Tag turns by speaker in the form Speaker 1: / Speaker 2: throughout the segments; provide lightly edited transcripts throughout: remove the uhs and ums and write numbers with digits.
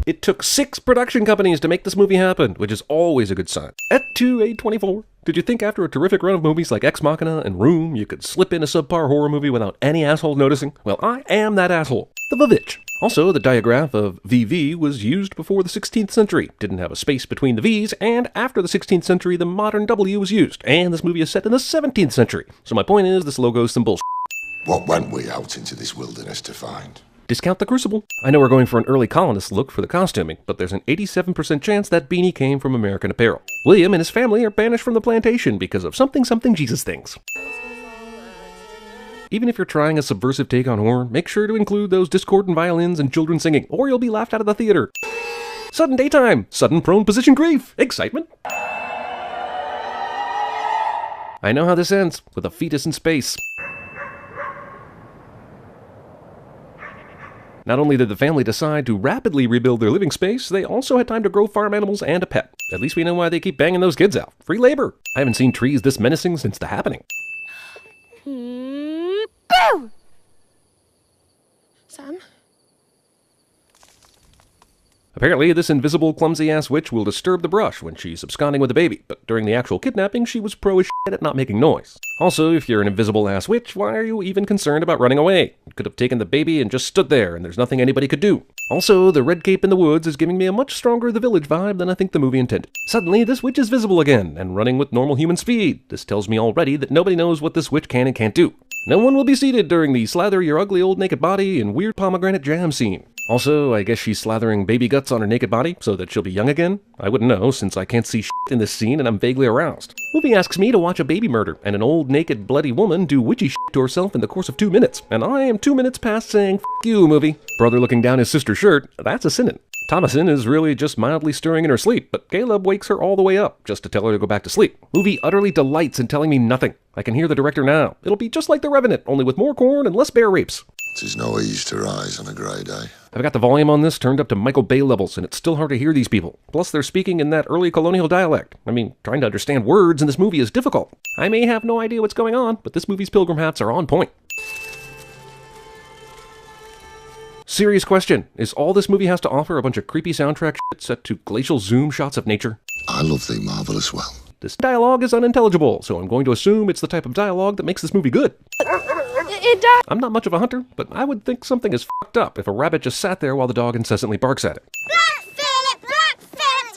Speaker 1: It took 6 production companies to make this movie happen, which is always a good sign. At 2A24. Did you think after a terrific run of movies like Ex Machina and Room, you could slip in a subpar horror movie without any asshole noticing? Well, I am that asshole. The Vavitch. Also, the diagraph of VV was used before the 16th century, didn't have a space between the V's, and after the 16th century, the modern W was used, and this movie is set in the 17th century. So my point is, this logo is some bullshit.
Speaker 2: What went we out into this wilderness to find?
Speaker 1: Discount the Crucible. I know we're going for an early colonist look for the costuming, but there's an 87% chance that beanie came from American Apparel. William and his family are banished from the plantation because of something Jesus things. Even if you're trying a subversive take on horror, make sure to include those discordant violins and children singing, or you'll be laughed out of the theater. Sudden daytime, sudden prone position grief, excitement. I know how this ends, with a fetus in space. Not only did the family decide to rapidly rebuild their living space, they also had time to grow farm animals and a pet. At least we know why they keep banging those kids out. Free labor. I haven't seen trees this menacing since The Happening.
Speaker 3: Boo! Sam?
Speaker 1: Apparently, this invisible, clumsy-ass witch will disturb the brush when she's absconding with the baby, but during the actual kidnapping, she was pro as shit at not making noise. Also, if you're an invisible-ass witch, why are you even concerned about running away? You could have taken the baby and just stood there, and there's nothing anybody could do. Also, the red cape in the woods is giving me a much stronger The Village vibe than I think the movie intended. Suddenly, this witch is visible again, and running with normal human speed. This tells me already that nobody knows what this witch can and can't do. No one will be seated during the slather your ugly old naked body and weird pomegranate jam scene. Also, I guess she's slathering baby guts on her naked body so that she'll be young again? I wouldn't know, since I can't see shit in this scene and I'm vaguely aroused. Movie asks me to watch a baby murder and an old naked bloody woman do witchy shit to herself in the course of 2 minutes, and I am 2 minutes past saying f you, movie. Brother looking down his sister's shirt, that's a sinning. Thomasin is really just mildly stirring in her sleep, but Caleb wakes her all the way up, just to tell her to go back to sleep. Movie utterly delights in telling me nothing. I can hear the director now. It'll be just like The Revenant, only with more corn and less bear rapes.
Speaker 2: 'Tis no ease to rise on a grey day.
Speaker 1: I've got the volume on this turned up to Michael Bay levels, and it's still hard to hear these people. Plus, they're speaking in that early colonial dialect. I mean, trying to understand words in this movie is difficult. I may have no idea what's going on, but this movie's pilgrim hats are on point. Serious question, is all this movie has to offer a bunch of creepy soundtrack shit set to glacial zoom shots of nature?
Speaker 2: I love thee marvellous well.
Speaker 1: This dialogue is unintelligible, so I'm going to assume it's the type of dialogue that makes this movie good. I'm not much of a hunter, but I would think something is fucked up if a rabbit just sat there while the dog incessantly barks at it.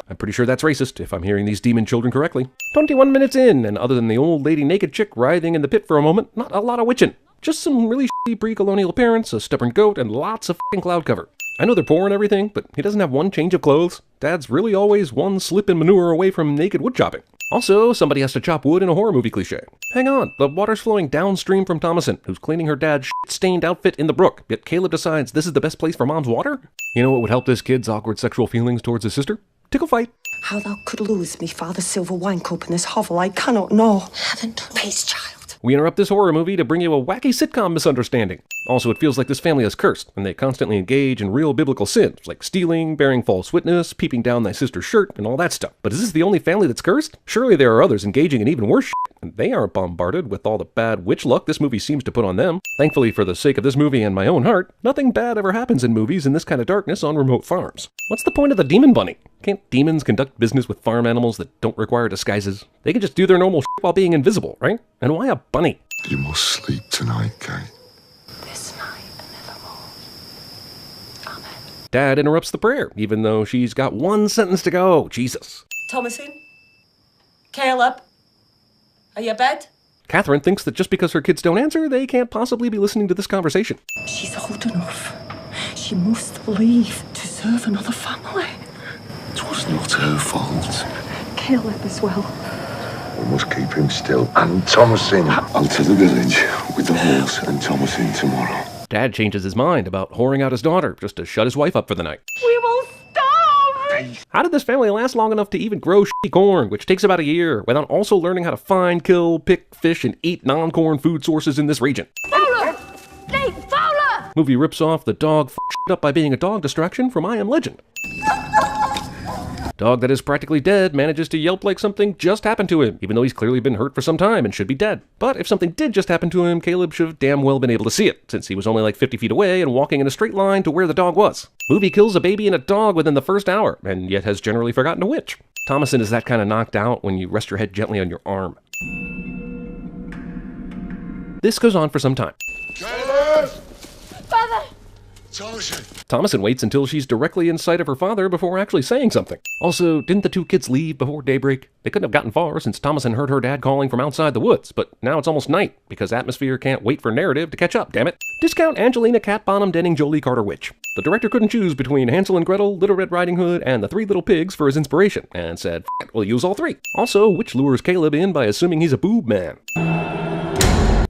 Speaker 1: I'm pretty sure that's racist, if I'm hearing these demon children correctly. 21 minutes in, and other than the old lady naked chick writhing in the pit for a moment, not a lot of witching. Just some really shitty pre-colonial appearance, a stubborn goat, and lots of f***ing cloud cover. I know they're poor and everything, but he doesn't have one change of clothes. Dad's really always one slip in manure away from naked wood chopping. Also, somebody has to chop wood in a horror movie cliche. Hang on, the water's flowing downstream from Thomasin, who's cleaning her dad's shit-stained outfit in the brook, yet Caleb decides this is the best place for mom's water? You know what would help this kid's awkward sexual feelings towards his sister? Tickle fight.
Speaker 4: How thou could lose me father's silver wine cup in this hovel, I cannot know.
Speaker 3: Heaven to
Speaker 4: Peace, child.
Speaker 1: We interrupt this horror movie to bring you a wacky sitcom misunderstanding. Also, it feels like this family is cursed, and they constantly engage in real biblical sins, like stealing, bearing false witness, peeping down thy sister's shirt, and all that stuff. But is this the only family that's cursed? Surely there are others engaging in even worse shit, and they aren't bombarded with all the bad witch luck this movie seems to put on them. Thankfully, for the sake of this movie and my own heart, nothing bad ever happens in movies in this kind of darkness on remote farms. What's the point of the demon bunny? Can't demons conduct business with farm animals that don't require disguises? They can just do their normal shit while being invisible, right? And why a bunny?
Speaker 2: You must sleep tonight, Kate.
Speaker 4: This night and nevermore. Amen.
Speaker 1: Dad interrupts the prayer, even though she's got 1 sentence to go. Jesus.
Speaker 4: Thomasin? Caleb? Are you abed?
Speaker 1: Catherine thinks that just because her kids don't answer, they can't possibly be listening to this conversation.
Speaker 4: She's old enough. She must leave to serve another family.
Speaker 2: It was not her fault.
Speaker 4: Caleb as well.
Speaker 2: We must keep him still. And Thomasin. I'll to the village with the horse and Thomasin tomorrow.
Speaker 1: Dad changes his mind about whoring out his daughter just to shut his wife up for the night.
Speaker 4: We will starve!
Speaker 1: How did this family last long enough to even grow shitty corn, which takes about a year, without also learning how to find, kill, pick, fish, and eat non-corn food sources in this region?
Speaker 3: Fowler! Nate, Fowler!
Speaker 1: Movie rips off the dog up by being a dog distraction from I Am Legend. Dog that is practically dead manages to yelp like something just happened to him, even though he's clearly been hurt for some time and should be dead. But if something did just happen to him, Caleb should have damn well been able to see it, since he was only like 50 feet away and walking in a straight line to where the dog was. Movie kills a baby and a dog within the first hour, and yet has generally forgotten which. Thomason is that kind of knocked out when you rest your head gently on your arm. This goes on for some time.
Speaker 2: Caleb!
Speaker 3: Father!
Speaker 1: Thomason waits until she's directly in sight of her father before actually saying something. Also, didn't the two kids leave before daybreak? They couldn't have gotten far since Thomason heard her dad calling from outside the woods, but now it's almost night, because atmosphere can't wait for narrative to catch up, damn it. Discount Angelina Cat Bonham Denning Jolie Carter Witch. The director couldn't choose between Hansel and Gretel, Little Red Riding Hood, and the Three Little Pigs for his inspiration, and said, F it, we'll use all three. Also, Witch lures Caleb in by assuming he's a boob man.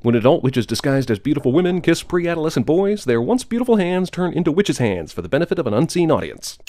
Speaker 1: When adult witches disguised as beautiful women kiss pre-adolescent boys, their once beautiful hands turn into witches' hands for the benefit of an unseen audience.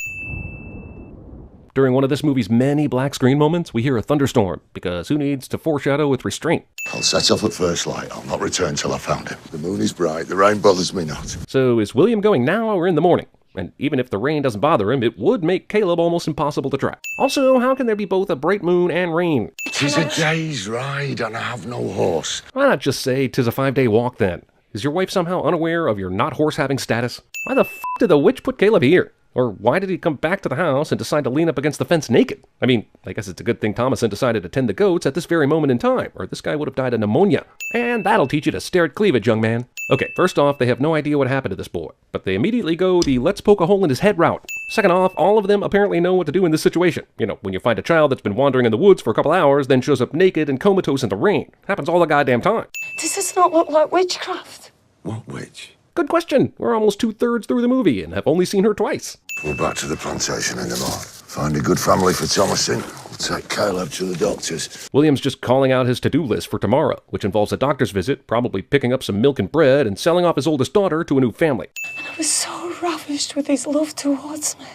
Speaker 1: During one of this movie's many black screen moments, we hear a thunderstorm, because who needs to foreshadow with restraint?
Speaker 2: I'll set off at first light. I'll not return till I found him. The moon is bright. The rain bothers me not.
Speaker 1: So is William going now or in the morning? And even if the rain doesn't bother him, it would make Caleb almost impossible to track. Also, how can there be both a bright moon and rain?
Speaker 2: 'Tis a day's ride and I have no horse.
Speaker 1: Why not just say 'tis a 5-day walk then? Is your wife somehow unaware of your not horse-having status? Why the f*** did the witch put Caleb here? Or why did he come back to the house and decide to lean up against the fence naked? I mean, I guess it's a good thing Thomason decided to tend the goats at this very moment in time, or this guy would have died of pneumonia. And that'll teach you to stare at cleavage, young man. Okay, first off, they have no idea what happened to this boy, but they immediately go the let's poke a hole in his head route. Second off, all of them apparently know what to do in this situation. You know, when you find a child that's been wandering in the woods for a couple hours, then shows up naked and comatose in the rain. Happens all the goddamn time.
Speaker 4: Does this not look like witchcraft?
Speaker 2: What witch?
Speaker 1: Good question. We're almost 2/3 through the movie and have only seen her twice.
Speaker 2: We're back to the plantation in the morning. Find a good family for Thomason. We'll take Caleb to the doctors.
Speaker 1: William's just calling out his to-do list for tomorrow, which involves a doctor's visit, probably picking up some milk and bread, and selling off his oldest daughter to a new family.
Speaker 4: And I was so ravished with his love towards me.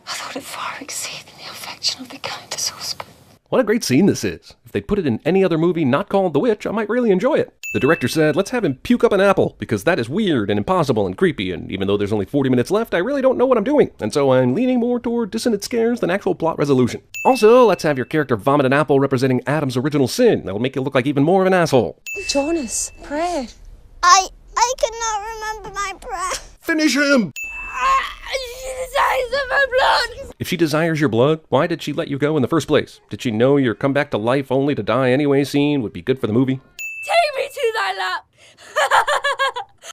Speaker 4: I thought it far exceeded the affection of the kindest husband.
Speaker 1: What a great scene this is. If they'd put it in any other movie not called The Witch, I might really enjoy it. The director said, let's have him puke up an apple, because that is weird and impossible and creepy, and even though there's only 40 minutes left, I really don't know what I'm doing, and so I'm leaning more toward dissonant scares than actual plot resolution. Also, let's have your character vomit an apple representing Adam's original sin. That'll make you look like even more of an asshole.
Speaker 4: Jonas, pray.
Speaker 3: I cannot remember my breath.
Speaker 2: Finish him!
Speaker 3: She desires of my blood.
Speaker 1: If she desires your blood, why did she let you go in the first place? Did she know your come back to life only to die anyway scene would be good for the movie?
Speaker 3: Take me to thy lap.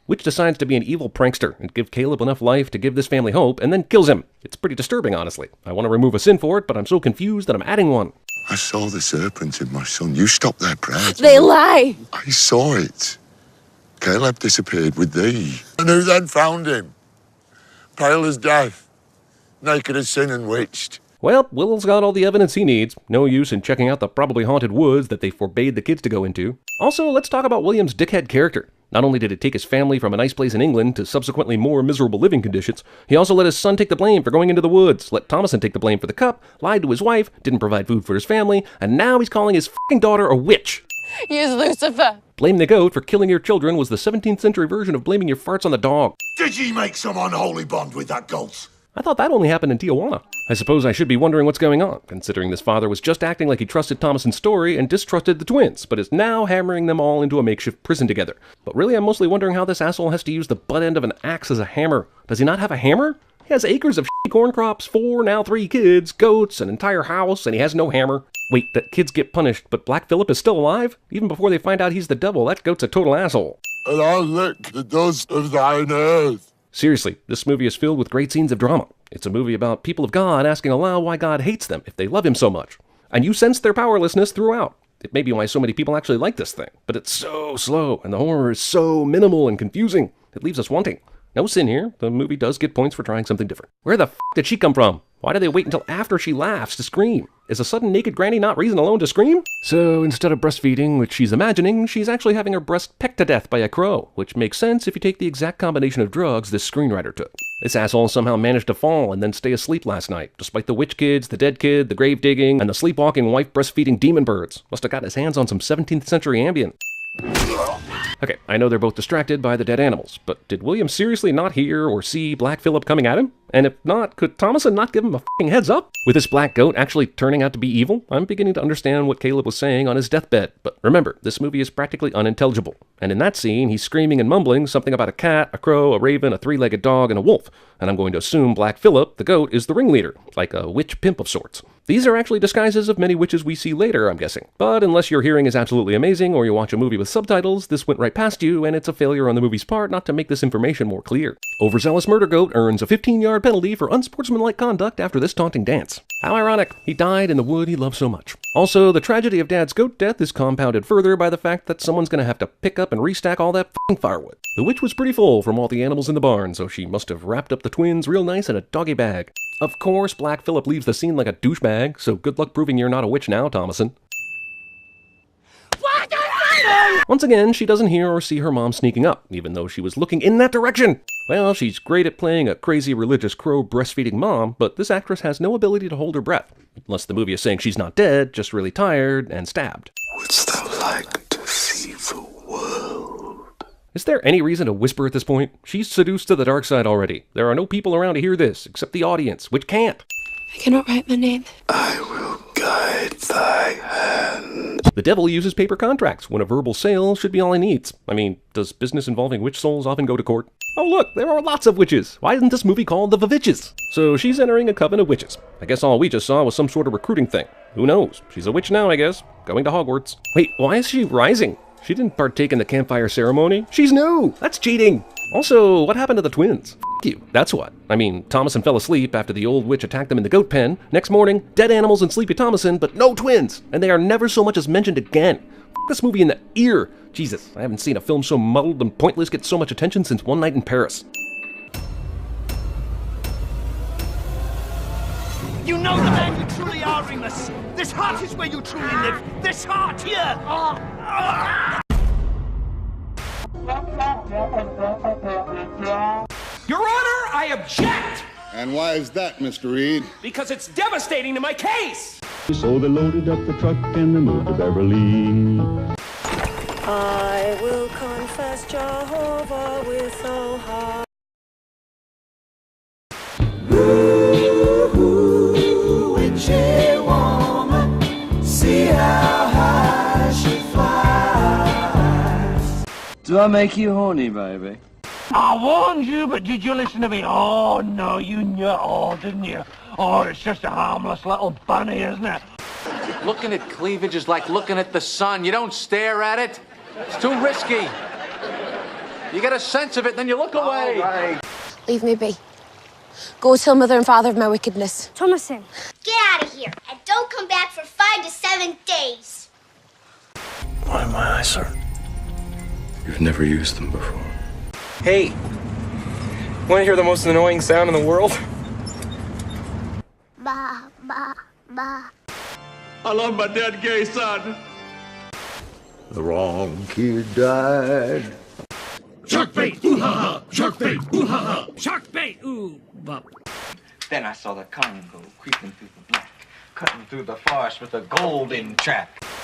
Speaker 1: Witch decides to be an evil prankster and give Caleb enough life to give this family hope, and then kills him. It's pretty disturbing, honestly. I want to remove a sin for it, but I'm so confused that I'm adding one.
Speaker 2: I saw the serpent in my son. You stopped their prayer.
Speaker 3: They lie.
Speaker 2: I saw it. Caleb disappeared with thee. And who then found him? Pale as death, naked as sin and witched.
Speaker 1: Well, Will's got all the evidence he needs. No use in checking out the probably haunted woods that they forbade the kids to go into. Also, let's talk about William's dickhead character. Not only did it take his family from a nice place in England to subsequently more miserable living conditions, he also let his son take the blame for going into the woods, let Thomason take the blame for the cup, lied to his wife, didn't provide food for his family, and now he's calling his f***ing daughter a witch.
Speaker 3: Use Lucifer.
Speaker 1: Blame the goat for killing your children was the 17th century version of blaming your farts on the dog.
Speaker 2: Did ye make some unholy bond with that goat?
Speaker 1: I thought that only happened in Tijuana. I suppose I should be wondering what's going on, considering this father was just acting like he trusted Thomason's story and distrusted the twins, but is now hammering them all into a makeshift prison together. But really, I'm mostly wondering how this asshole has to use the butt end of an axe as a hammer. Does he not have a hammer? He has acres of shitty corn crops, 4, now 3 kids, goats, an entire house, and he has no hammer. Wait, that kids get punished, but Black Phillip is still alive? Even before they find out he's the devil, that goat's a total asshole.
Speaker 2: And I'll lick the dust of thine earth.
Speaker 1: Seriously, this movie is filled with great scenes of drama. It's a movie about people of God asking Allah why God hates them if they love him so much. And you sense their powerlessness throughout. It may be why so many people actually like this thing, but it's so slow, and the horror is so minimal and confusing. It leaves us wanting. No sin here. The movie does get points for trying something different. Where the f*** did she come from? Why do they wait until after she laughs to scream? Is a sudden naked granny not reason alone to scream? So instead of breastfeeding, which she's imagining, she's actually having her breast pecked to death by a crow, which makes sense if you take the exact combination of drugs this screenwriter took. This asshole somehow managed to fall and then stay asleep last night, despite the witch kids, the dead kid, the grave digging, and the sleepwalking wife breastfeeding demon birds. Must have got his hands on some 17th century ambient. Okay, I know they're both distracted by the dead animals, but did William seriously not hear or see Black Phillip coming at him? And if not, could Thomason not give him a f***ing heads up? With this black goat actually turning out to be evil, I'm beginning to understand what Caleb was saying on his deathbed. But remember, this movie is practically unintelligible. And in that scene, he's screaming and mumbling something about a cat, a crow, a raven, a three-legged dog, and a wolf. And I'm going to assume Black Phillip, the goat, is the ringleader, like a witch pimp of sorts. These are actually disguises of many witches we see later, I'm guessing. But unless your hearing is absolutely amazing or you watch a movie with subtitles, this went right past you, and it's a failure on the movie's part not to make this information more clear. Overzealous murder goat earns a 15-yard penalty for unsportsmanlike conduct after this taunting dance. How ironic. He died in the wood he loved so much. Also, the tragedy of Dad's goat death is compounded further by the fact that someone's gonna have to pick up and restack all that f***ing firewood. The witch was pretty full from all the animals in the barn, so she must have wrapped up the twins real nice in a doggy bag. Of course, Black Phillip leaves the scene like a douchebag, so good luck proving you're not a witch now, Thomason. Once again, she doesn't hear or see her mom sneaking up, even though she was looking in that direction. Well, she's great at playing a crazy religious crow breastfeeding mom, but this actress has no ability to hold her breath. Unless the movie is saying she's not dead, just really tired and stabbed.
Speaker 2: Wouldst thou like to see the world?
Speaker 1: Is there any reason to whisper at this point? She's seduced to the dark side already. There are no people around to hear this, except the audience, which can't.
Speaker 4: I cannot write my name.
Speaker 2: I will guide thy hand.
Speaker 1: The devil uses paper contracts when a verbal sale should be all he needs. I mean, does business involving witch souls often go to court? Oh look, there are lots of witches. Why isn't this movie called The Vavitches? So she's entering a coven of witches. I guess all we just saw was some sort of recruiting thing. Who knows? She's a witch now, I guess. Going to Hogwarts. Wait, why is she rising? She didn't partake in the campfire ceremony. She's new! That's cheating! Also, what happened to the twins? F*** you, that's what. I mean, Thomason fell asleep after the old witch attacked them in the goat pen. Next morning, dead animals and sleepy Thomason, but no twins! And they are never so much as mentioned again. F*** this movie in the ear! Jesus, I haven't seen a film so muddled and pointless get so much attention since One Night in Paris.
Speaker 5: You know the man you truly are, Remus. This heart is where you truly live. This heart here.
Speaker 6: Your Honor, I object!
Speaker 7: And why is that, Mr. Reed?
Speaker 6: Because it's devastating to my case!
Speaker 8: So they loaded up the truck and they moved to Beverly.
Speaker 4: I will confess Jehovah with all heart.
Speaker 5: Witchy woman, see how high she flies.
Speaker 9: Do I make you horny, baby?
Speaker 5: I warned you, but did you listen to me? Oh, no, you knew it all, didn't you? Oh, it's just a harmless little bunny, isn't it?
Speaker 10: Looking at cleavage is like looking at the sun. You don't stare at it. It's too risky. You get a sense of it, then you look away.
Speaker 5: Right.
Speaker 11: Leave me be. Go tell mother and father of my wickedness.
Speaker 3: Thomason, get out of here and don't come back for 5 to 7 days.
Speaker 2: Why my eyes, sir? You've never used them before.
Speaker 9: Hey, want to hear the most annoying sound in the world?
Speaker 3: Ba, ba, ba.
Speaker 6: I love my dead gay son.
Speaker 2: The wrong kid died.
Speaker 5: Shark bait, ooh ha ha. Shark bait, ooh ha ha. Shark bait, ooh bop.
Speaker 9: Then I saw the Congo creeping through the black, cutting through the forest with a golden track.